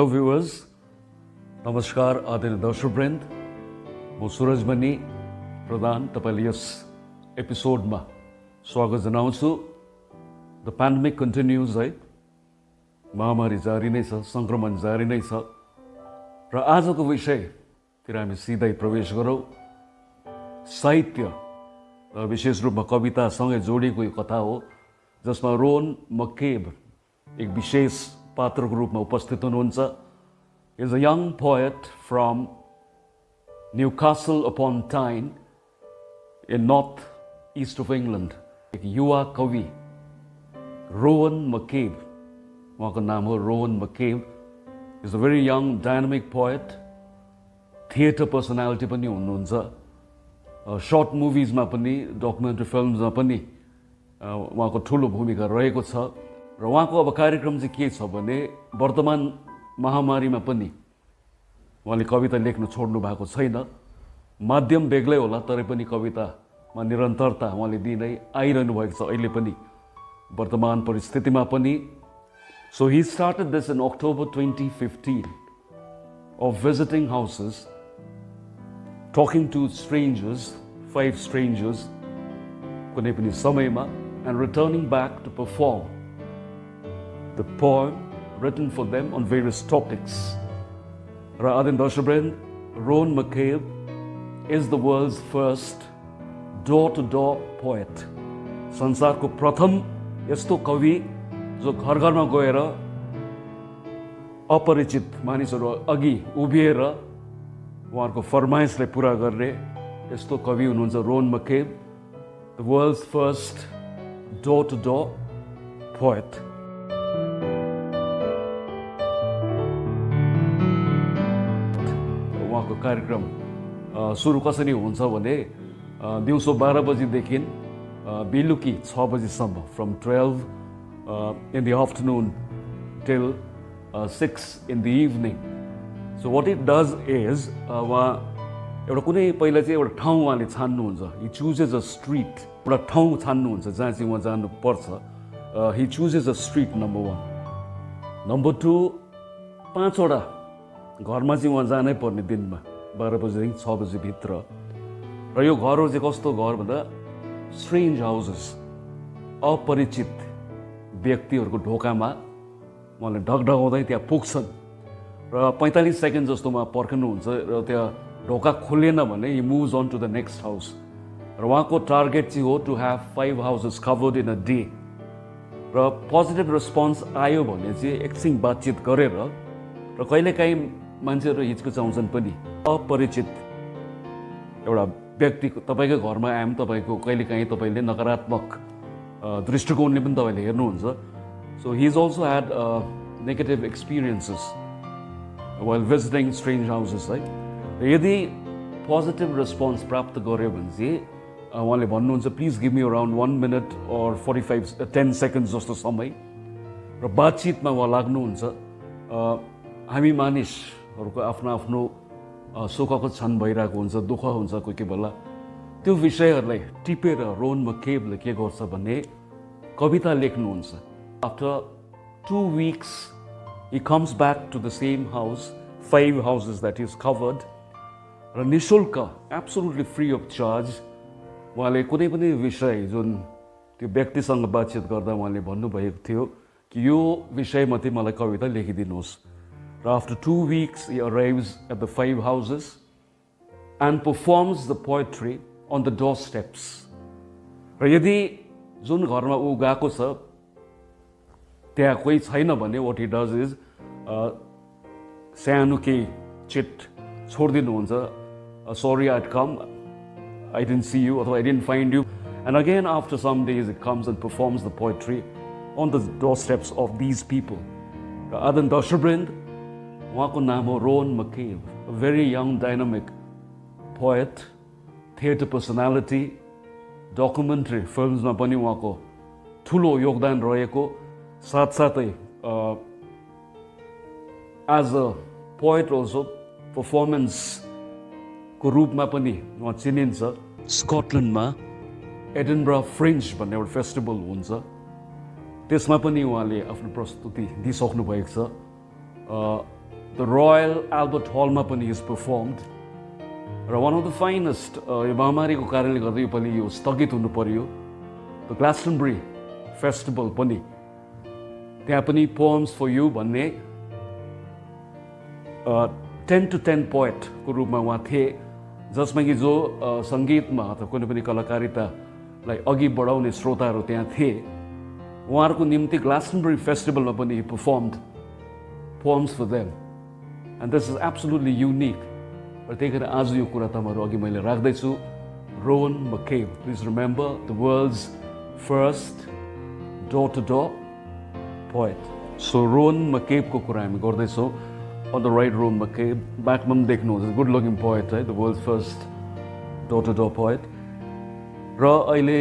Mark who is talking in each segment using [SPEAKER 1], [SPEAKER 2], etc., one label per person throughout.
[SPEAKER 1] Hello viewers, नमस्कार आदरणीय दर्शकवृन्द, म सुरज मणि प्रधान तपाईले यस एपिसोडमा स्वागत जनाउँछु। द पेन्डेमिक कन्टिन्युज है, महामारी जारी नै छ, संक्रमण जारी नै छ र आजको विषयतिर हामी सिधै प्रवेश गरौँ। साहित्य विशेष रूपमा कवितासँगै जोडिएको यो कथा हो जसमा रोन मकेब एक विशेष पात्रको रूपमा उपस्थित हुनुहुन्छ। Is a young poet from Newcastle upon Tyne in north east of England. एक युवा कवि रोवन मकेब, उहाँको नाम हो Rowan McCabe. Is a very young dynamic poet, theatre personality पनि हुनुहुन्छ। सर्ट मुभिजमा पनि डकुमेन्ट्री फिल्ममा पनि उहाँको ठुलो भूमिका रहेको छ र उहाँको अब कार्यक्रम चाहिँ के छ भने वर्तमान महामारीमा पनि उहाँले कविता लेख्न छोड्नु भएको छैन। माध्यम बेग्लै होला तरै पनि कवितामा निरन्तरता उहाँले दिँदै आइरहनु भएको छ अहिले पनि वर्तमान परिस्थितिमा पनि। So he started this in October 2015 of visiting houses, talking to strangers, 5 strangers कुनै पनि समयमा, and returning back to perform the poem written for them on various topics. र आदरणीय दर्शकवृन्द, रोन मकेब is the world's first door-to-door poet. संसारको प्रथम यस्तो कवि जो घर घरमा गएर अपरिचित मानिसहरू अघि उभिएर उहाँहरूको फरमाइसलाई पुरा गर्ने यस्तो कवि हुनुहुन्छ रोन मकेब, the world's first door-to-door poet. उहाँको कार्यक्रम सुरु कसरी हुन्छ भने दिउँसो 12 बजीदेखि बेलुकी 6 बजीसम्म, from 12 in the afternoon till 6 in the evening. So what it does is उहाँ एउटा कुनै पहिला चाहिँ एउटा ठाउँ उहाँले छान्नुहुन्छ। ही चुजेज अ स्ट्रिट, एउटा ठाउँ छान्नुहुन्छ जहाँ चाहिँ उहाँ जानुपर्छ। ही चुजेज अ स्ट्रिट, नम्बर 1। नम्बर 2, 5वटा घरमा चाहिँ उहाँ जानै पर्ने दिनमा 12 बजीदेखि 6 बजीभित्र। र यो घरहरू चाहिँ कस्तो घर भन्दा स्ट्रेन्ज हाउसेस, अपरिचित व्यक्तिहरूको ढोकामा उहाँले ढकढकाउँदै त्यहाँ पुग्छन् र 45 सेकेन्ड जस्तोमा पर्खिनुहुन्छ र त्यहाँ ढोका खोलिएन भने he moves on to the next house. र उहाँको टार्गेट चाहिँ हो to have 5 houses covered in a day. र पोजिटिभ रेस्पोन्स आयो भने चाहिँ एकछिन बातचित गरेर, र कहिलेकाहीँ मान्छेहरू हिचकिचाउँछन् पनि, अपरिचित एउटा व्यक्ति तपाईँकै घरमा आए तपाईँको कहिलेकाहीँ तपाईँले नकारात्मक दृष्टिकोणले पनि तपाईँले हेर्नुहुन्छ। So he is also had negative experiences while visiting strange houses है। र यदि पोजिटिभ रेस्पोन्स प्राप्त गर्यो भने चाहिँ उहाँले भन्नुहुन्छ please give me around 1 minute और 10 सेकेन्ड्स जस्तो समय। र बातचितमा उहाँ लाग्नुहुन्छ। हामी मानिसहरूको आफ्नो आफ्नो सुखको क्षण भइरहेको हुन्छ, दुःख हुन्छ कोही कोही बेला। त्यो विषयहरूलाई टिपेर रोन मकेबले के गर्छ भने कविता लेख्नुहुन्छ। After 2 weeks he comes back to the same house, 5 houses that he's covered, र निशुल्क, एब्सोल्युटली फ्री अफ चार्ज उहाँले कुनै पनि विषय जुन त्यो व्यक्तिसँग बातचित गर्दा उहाँले भन्नुभएको थियो कि यो विषयमाथि मलाई कविता लेखिदिनुहोस्। र after 2 weeks he arrives at the 5 houses and performs the poetry on the doorsteps. र यदि जुन घरमा ऊ गएको छ त्यहाँ कोही छैन भने what he does is सानो केही chit छोडिदिनुहुन्छ। Sorry I'd come, I didn't see you, or I didn't find you. And again after some days it comes and performs the poetry on the doorsteps of these people. आदरणीय दर्शकवृन्द, उहाँको नाम हो रोन मकेब, a very young dynamic poet, theater personality, documentary फिल्म्समा पनि उहाँको ठुलो योगदान रहेको, साथसाथै as a poet also performance को रूपमा पनि उहाँ चिनिन्छ। स्कटल्यान्डमा एडिनब्रा फ्रिन्ज भन्ने एउटा फेस्टिभल हुन्छ, त्यसमा पनि उहाँले आफ्नो प्रस्तुति दिइसक्नु भएको छ। द रोयल एल्बर्ट हलमा पनि इज पर्फर्मड र वान अफ द फाइनेस्ट यो महामारीको कारणले गर्दा योपालि यो स्थगित हुनु पर्यो द ग्लास्टनबरी फेस्टिभल पनि त्यहाँ पनि पोएम्स फर यु भन्ने 10 to 10 पोएटको रूपमा उहाँ थिए जसमा कि जो सङ्गीतमा अथवा कुनै पनि कलाकारितालाई अघि बढाउने श्रोताहरू त्यहाँ थिए उहाँहरूको निम्ति ग्लास्टनबरी फेस्टिभलमा पनि performed poems for them and this is absolutely unique र त्यही कारण आज यो कुरा तपाईँहरू अघि मैले राख्दैछु Rowan McCabe please remember the world's first door to door poet so Rowan मकेबको कुरा हामी गर्दैछौँ on the right room McCabe backमा पनि देख्नुहुन्छ गुड लुकिङ पोएट है the world's first door to door poet र अहिले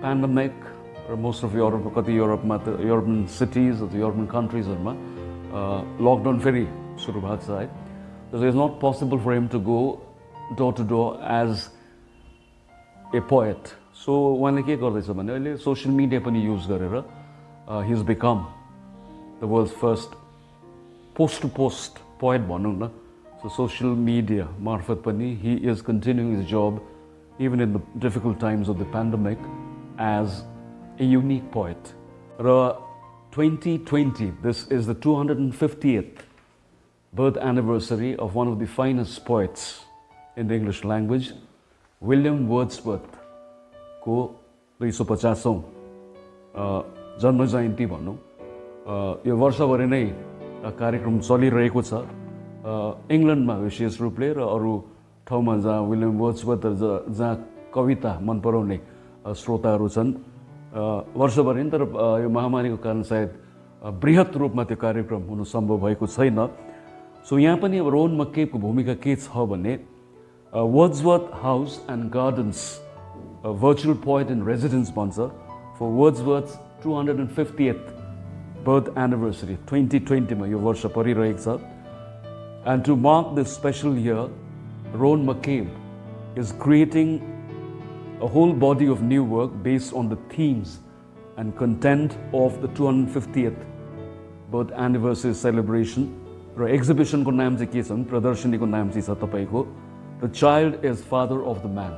[SPEAKER 1] पेन्डेमिक र मोस्ट अफ युरोप कति युरोपमा त युरोपियन सिटिज अथवा युरोपियन कन्ट्रिजहरूमा लकडाउन फेरि सुरु भएको छ है So it's not possible for him to go door to door as a poet. So उहाँले के गर्दैछ भने अहिले सोसियल मिडिया पनि युज गरेर he has become the world's first post to post poet भनौँ न. So social media मार्फत पनि he is continuing his job even in the difficult times of the pandemic as a unique poet. र 2020 this is the 250th birth anniversary of one of the finest poets in the English language, William Wordsworth को 250औं जन्म जयन्ती भनौँ यो वर्षभरि नै कार्यक्रम चलिरहेको छ इङ्ल्यान्डमा विशेष रूपले र अरू ठाउँमा जहाँ विलियम वर्ड्सवर्थ जहाँ कविता मन पराउने श्रोताहरू छन् वर्षभरि नै तर यो महामारीको कारण सायद बृहत रूपमा त्यो कार्यक्रम हुनु सम्भव भएको छैन सो यहाँ पनि अब रोवन मकेबको भूमिका के छ भने Wordsworth house and gardens virtual poet in residence भन्छ for Wordsworth 250th birth anniversary 2020 मा यो वर्ष परिरहेको छ and to mark this special year Rowan McCabe is creating a whole body of new work based on the themes and content of the 250th birth anniversary celebration र एक्जिबिसनको नाम चाहिँ के छ भने प्रदर्शनीको नाम चाहिँ छ तपाईको the child is father of the man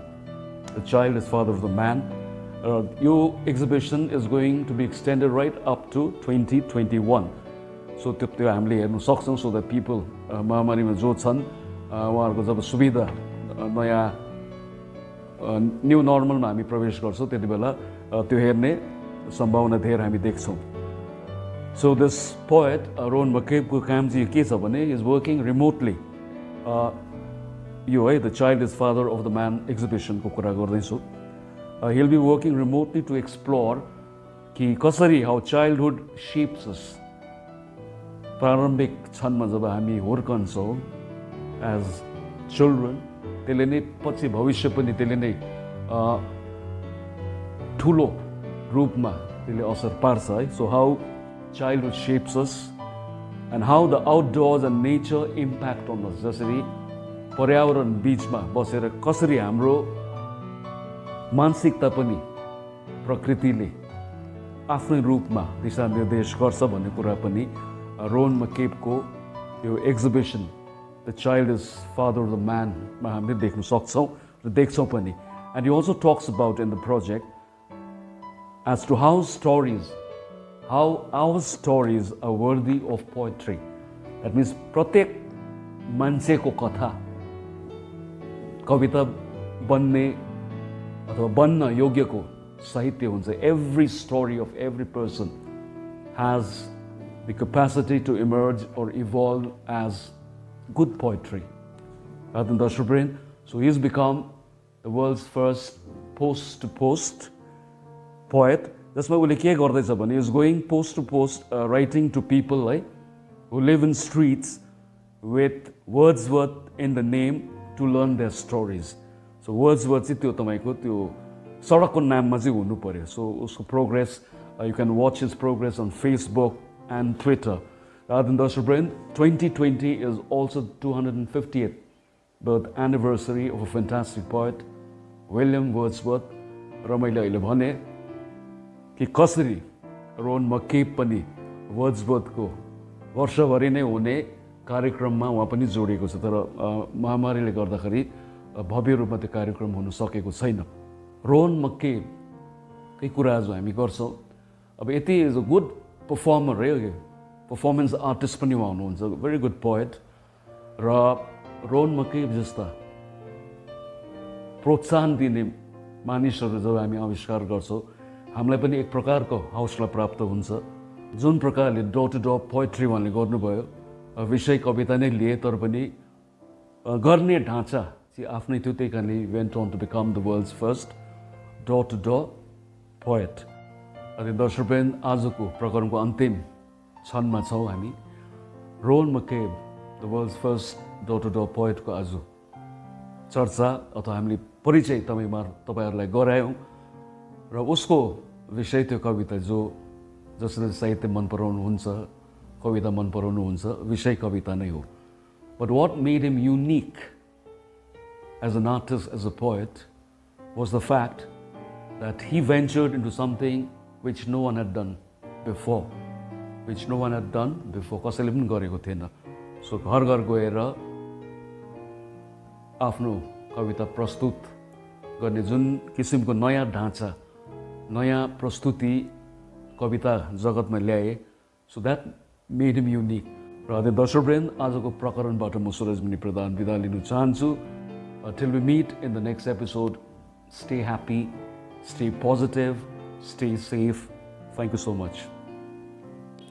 [SPEAKER 1] the child is father of the man यो exhibition is going to be extended right up to 2021 so त्यो हामीले हेर्न सक्छौँ सो द्याट पिपल महामारीमा जो छन् उहाँहरूको जब सुविधा नयाँ न्यू नर्मलमा हामी प्रवेश गर्छौँ त्यति बेला त्यो हेर्ने सम्भावना धेर हामी देख्छौँ So this poet, Rowan McCabe को काम चाहिँ के छ भने is working remotely. यो है the child is father of the man exhibition को कुरा गर्दैछु. He'll be working remotely to explore कि कसरी how childhood shapes us. प्रारम्भिक क्षणमा जब हामी हुर्कन्छौँ as children त्यसले नै पछि भविष्य पनि त्यसले नै ठुलो रूपमा त्यसले असर पार्छ है. So how childhood shapes us and how the outdoors and nature impact on us जसरी पर्यावरण बीचमा बसेर कसरी हाम्रो मानसिकता पनि प्रकृतिले आफ्नै रूपमा दिशानिर्देश गर्छ भन्ने कुरा पनि रोवन मकेबको यो exhibition the child is father of the man मा हामीले देख्न सक्छौँ र देख्छौँ पनि and he also talks about in the project as to how stories how our stories are worthy of poetry. That means प्रत्येक मान्छेको कथा कविता बन्ने अथवा बन्न योग्यको साहित्य हुन्छ. Every story of every person has the capacity to emerge or evolve as good poetry. Rathan Dashrabrain, so he's become the world's first post-to-post poet. जसमा उसले के गर्दैछ भने is going post to post writing to people है who live in streets with Wordsworth in the name to learn their stories. So Wordsworth चाहिँ त्यो तपाईँको त्यो सडकको नाममा चाहिँ हुनु पर्यो. सो उसको progress you can watch his progress on Facebook and Twitter. Rathan Dashrabrain, 2020 is also 250th birth anniversary of a fantastic poet, William Wordsworth. र मैले अहिले भने कि कसरी रोवन मकेब पनि वर्ड्सवर्थको वर्षभरि नै हुने कार्यक्रममा उहाँ पनि जोडिएको छ, तर महामारीले गर्दाखेरि भव्य रूपमा त्यो कार्यक्रम हुन सकेको छैन। रोहन मक्केकै कुरा आज हामी गर्छौँ। अब यति इज अ गुड पर्फर्मर है, पर्फर्मेन्स आर्टिस्ट पनि उहाँ हुनुहुन्छ, भेरी गुड पोएट। र रोहन मक्के जस्ता प्रोत्साहन दिने मानिसहरू जब हामी आविष्कार गर्छौँ, हामीलाई पनि एक प्रकारको हौसला प्राप्त हुन्छ। जुन प्रकारले डोर टु डोर पोएट्री उहाँले गर्नुभयो, विषय कविता नै लिए तर पनि गर्ने ढाँचा चाहिँ आफ्नै थियो, त्यही कारणले went on to become the world's first door to door poet. अनि दर्शकवृन्द, आजको प्रकरणको अन्तिम क्षणमा छौँ हामी। Rowan McCabe the world's first door to door पोएटको आज चर्चा अथवा हामीले परिचय तपाईँहरूलाई गरायौँ र उसको विषय त्यो कविता जसले साहित्य मन पराउनुहुन्छ, कविता मन पराउनुहुन्छ, विषय कविता नै हो। But what made him unique as an artist, as a poet, was the fact that he ventured into something which no one had done before. कसैले पनि गरेको थिएन। सो घर घर गएर आफ्नो कविता प्रस्तुत गर्ने जुन किसिमको नयाँ ढाँचा, नयाँ प्रस्तुति कविता जगतमा ल्याए, so that made him unique. र दर्शकवृन्द, आजको प्रकरणबाट म सुरजमणि प्रधान बिदा लिन चाहन्छु। Till we meet in the next episode, stay happy, stay positive, stay safe. Thank you so much.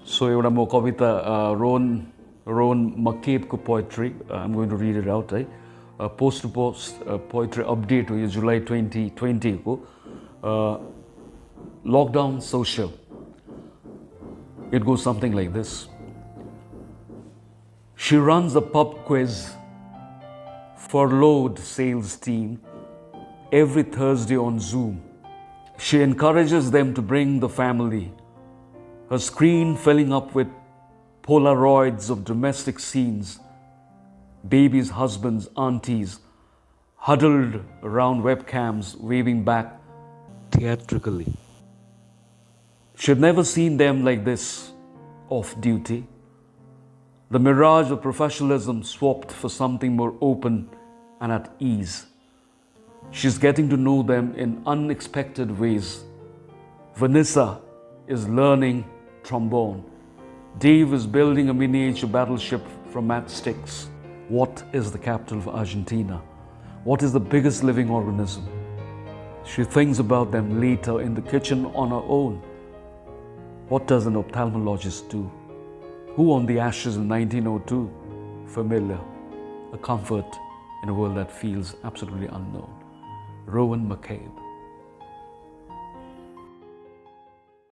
[SPEAKER 1] So एउटा म कविता रोहन मक्केबको poetry, I am going to read it out है। Post to post poetry update हो यो जुलाई 2020 को। Lockdown social. It goes something like this. She runs a pub quiz furloughed sales team every Thursday on Zoom. She encourages them to bring the family, her screen filling up with Polaroids of domestic scenes, babies, husbands, aunties, huddled around webcams, waving back theatrically. She'd never seen them like this, off duty. The mirage of professionalism swapped for something more open and at ease. She's getting to know them in unexpected ways. Vanessa is learning trombone. Dave is building a miniature battleship from matchsticks. What is the capital of Argentina? What is the biggest living organism? She thinks about them later in the kitchen on her own. What does an ophthalmologist do? Who on the ashes in 1902? Familiar, a comfort in a world that feels absolutely unknown. Rowan McCabe.